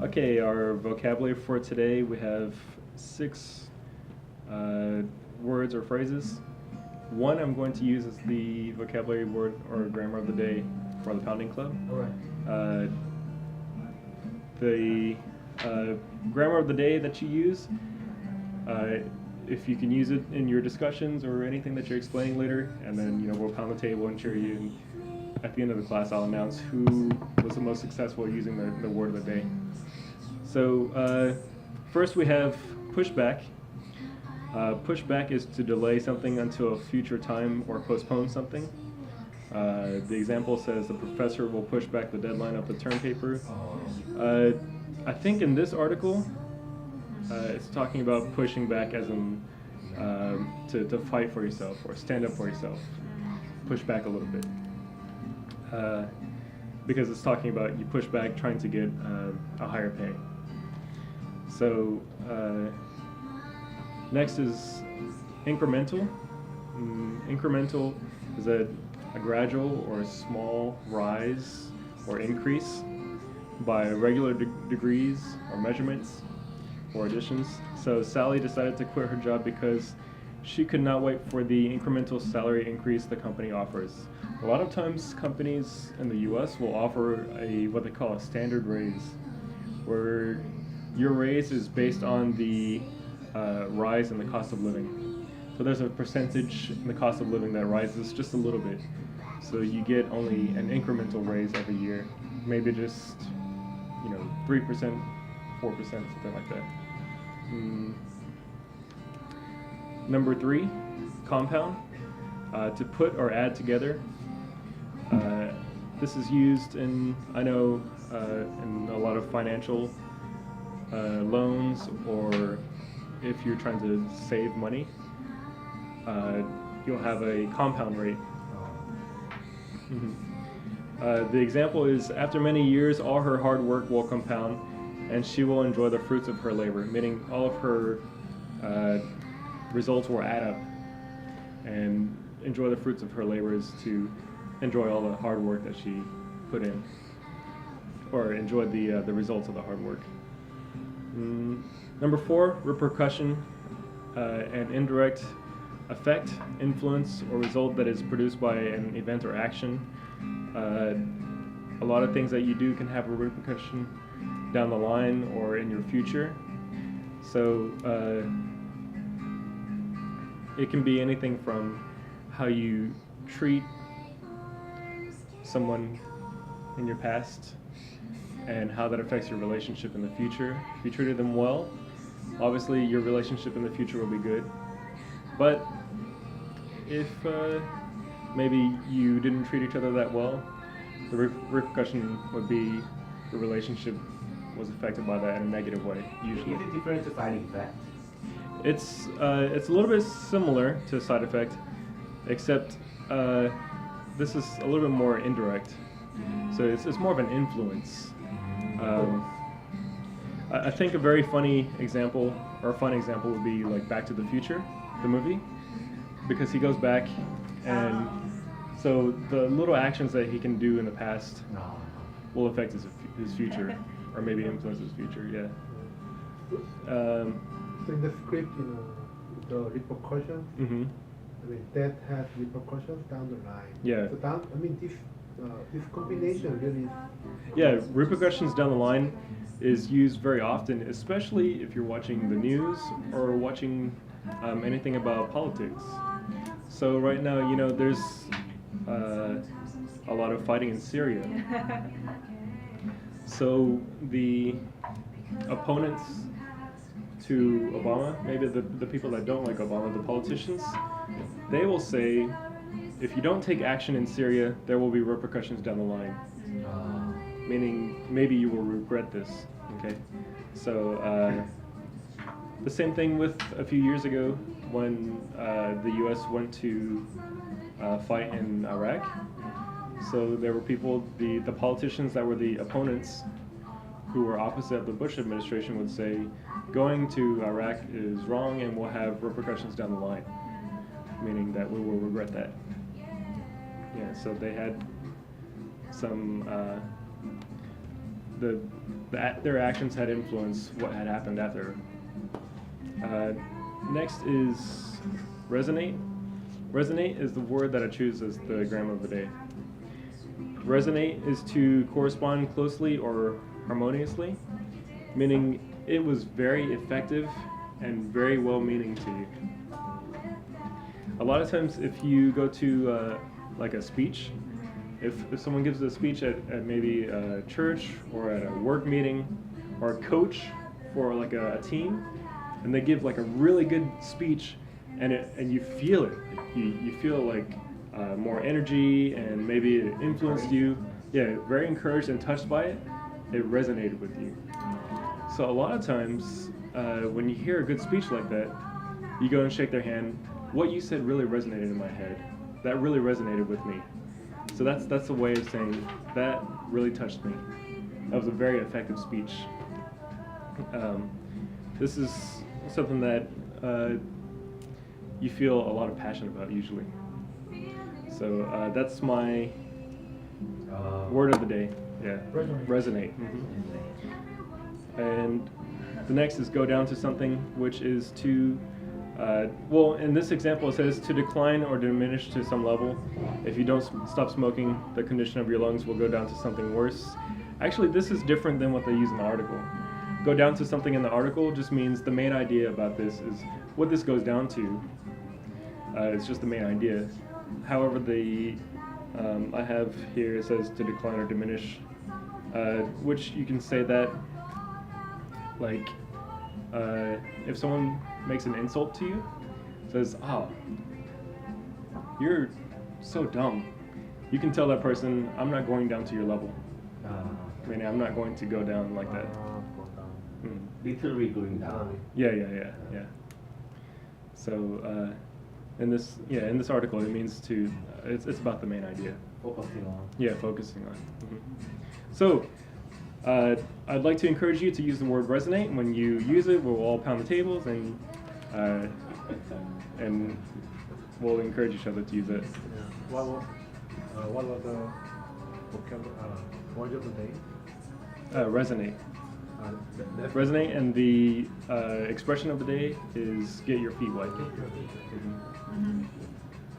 Okay, our vocabulary for today, we have six words or phrases. One I'm going to use as the vocabulary word or grammar of the day for the Pounding Club. All right. The grammar of the day that you use, if you can use it in your discussions or anything that you're explaining later, and then we'll pound the table and cheer you. And at the end of the class, I'll announce who was the most successful using the word of the day. So first we have pushback. Pushback is to delay something until a future time or postpone something. The example says the professor will push back the deadline of the term paper. I think in this article, it's talking about pushing back as in to fight for yourself or stand up for yourself. Push back a little bit. Because it's talking about you push back trying to get a higher pay. So next is incremental. Incremental is a gradual or a small rise or increase by regular degrees or measurements or additions. So Sally decided to quit her job because she could not wait for the incremental salary increase the company offers. A lot of times companies in the US will offer what they call a standard raise, where your raise is based on the rise in the cost of living. So there's a percentage in the cost of living that rises just a little bit. So you get only an incremental raise every year, maybe just 3%, 4%, something like that. Number 3, compound, to put or add together. This is used in a lot of financial loans, or if you're trying to save money, you'll have a compound rate. The example is, after many years, all her hard work will compound, and she will enjoy the fruits of her labor, meaning all of her results will add up, and enjoy the fruits of her labor is to enjoy all the hard work that she put in, or enjoy the results of the hard work. Number 4, repercussion, an indirect effect, influence, or result that is produced by an event or action. A lot of things that you do can have a repercussion down the line or in your future. So it can be anything from how you treat someone in your past and how that affects your relationship in the future. If you treated them well, obviously your relationship in the future will be good. But if maybe you didn't treat each other that well, the repercussion would be the relationship was affected by that in a negative way, usually. Is it different to side effect? It's a little bit similar to a side effect, except this is a little bit more indirect. So it's more of an influence. I think a very funny example, or a fun example, would be like Back to the Future, the movie, because he goes back, and so the little actions that he can do in the past will affect his future, or maybe influence his future. Yeah. So in the script, the repercussions. I mean, that has repercussions down the line. Yeah. So this combination really. Yeah, repercussions down the line is used very often, especially if you're watching the news or watching anything about politics. So right now, there's a lot of fighting in Syria. So the opponents to Obama, maybe the people that don't like Obama, the politicians, they will say, if you don't take action in Syria, there will be repercussions down the line. Meaning, maybe you will regret this, okay? So, the same thing with a few years ago when the U.S. went to fight in Iraq. So there were people, the politicians that were the opponents, who were opposite of the Bush administration, would say, going to Iraq is wrong and will have repercussions down the line, meaning that we will regret that. Yeah, so they had some their actions had influenced what had happened after. Next is resonate. Resonate is the word that I choose as the grammar of the day. Resonate is to correspond closely or harmoniously, meaning it was very effective and very well-meaning to you. A lot of times if you go to like a speech, if someone gives a speech at maybe a church or at a work meeting or a coach for like a team, and they give like a really good speech and you feel it. You feel like more energy and maybe it influenced you. Yeah, very encouraged and touched by it. It resonated with you. So a lot of times when you hear a good speech like that, you go and shake their hand. What you said really resonated in my head. That really resonated with me. So that's a way of saying that really touched me. That was a very effective speech. This is something that you feel a lot of passion about usually. So that's my word of the day. Yeah, resonate. Mm-hmm. And the next is go down to something, which is to, well, in this example it says to decline or diminish to some level. If you don't stop smoking, the condition of your lungs will go down to something worse. Actually, this is different than what they use in the article. Go down to something in the article just means the main idea about this is what this goes down to. It's just the main idea. However, I have here, it says to decline or diminish, which you can say that like if someone makes an insult to you, says, "Oh, you're so dumb," you can tell that person, "I'm not going down to your level." Meaning, I'm not going to go down like that. Literally going down. Yeah. So in this article, it means to. It's about the main idea. Focusing on. Yeah, focusing on. Mm-hmm. So. I'd like to encourage you to use the word resonate. When you use it, we'll all pound the tables and we'll encourage each other to use it. Yeah. What was the word of the day? Resonate. That's Resonate, and the expression of the day is get your feet wet. Mm-hmm.